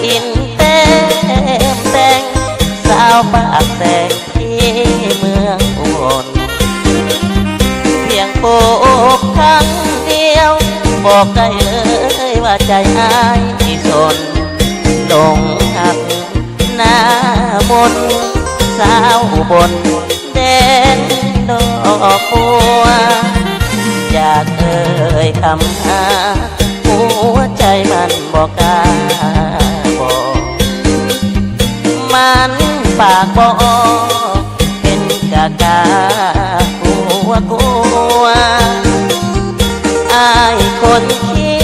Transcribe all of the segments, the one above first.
อินเต็มแต่งสาวปากแดงที่เมืองอุบลเพียงพบครั้งเดียวบอกได้เลยว่าใจอ้ายที่สนลงหักหน้ามนสาวอุบลแดนดอกบัวอยากเอ่ยคำหาหัวใจมันบอกกล้าบอกมันปากบอกเป็นกากาหัวกลัวอายคนขี้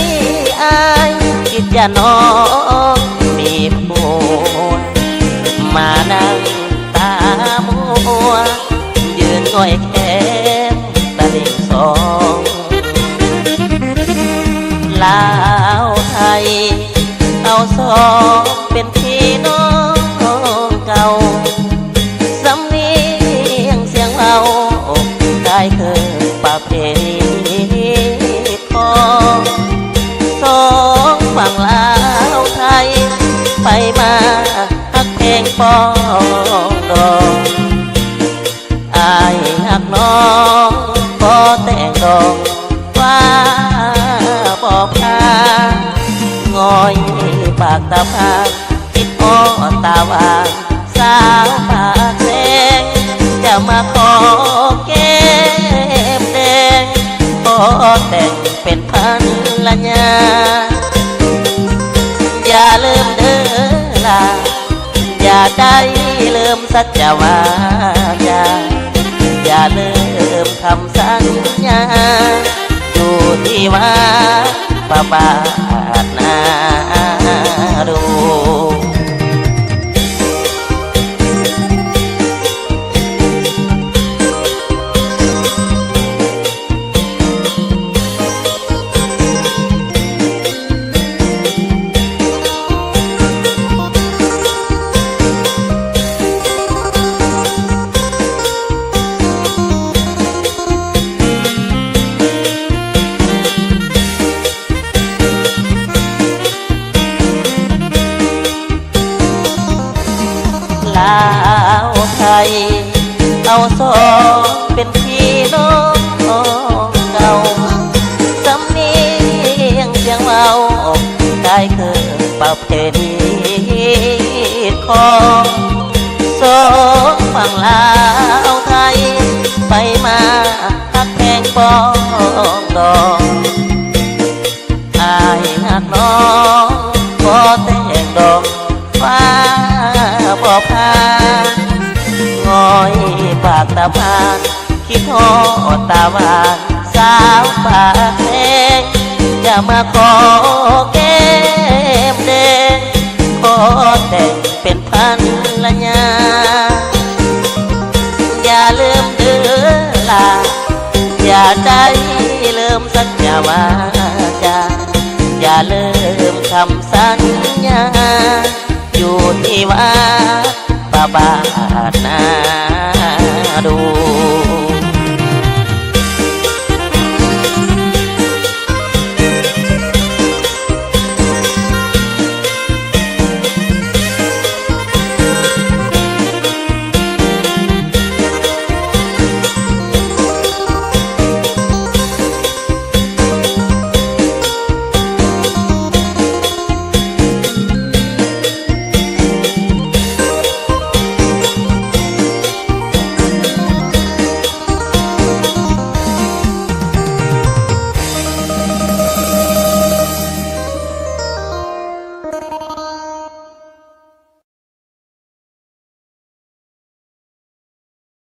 อายคิดจะน้องมีผัวมานั่งตามัวยืนง่อยแค้มตะลิ่งสองลาวไทยเอาสองเป็นพี่น้องเก่าสำเนียงเสียงเราได้เคยประเพณีทองสองฝั่งลาวไทยไปมาฮักเพลงปองดองอายหักน้องก็แต่งดอกฟ้าบอกพางอยปากตาพาคิดอ้อตาวางสาวปากแดงจะมาขอแก้มแดงขอแต่งเป็นพันละยาอย่าลืมเด้อลาอย่าได้ลืมสัจวาจาอย่าลืมคำสัญญาอยู่ที่ว่าประบาทนาดูลาวไทยเอาสองเป็นพี่น้องเก่าสำเนียงเสียงเบาได้เคยประเพณีของสองฝั่งลาวไทยไปมาฮักแพงปองดองอายหักน้องขอแต่งดอกฟ้าบอกพางอยปากตาพานคิดทอดตาหวานสาวปากแดงจะมาขอแก้มแดงขอแต่งเป็นพันละยาอย่าลืมเด้อลาอย่าได้ลืมสัญวาจาอย่าลืมคำสัญญาอยู่ที่ว่าประบาทนาดู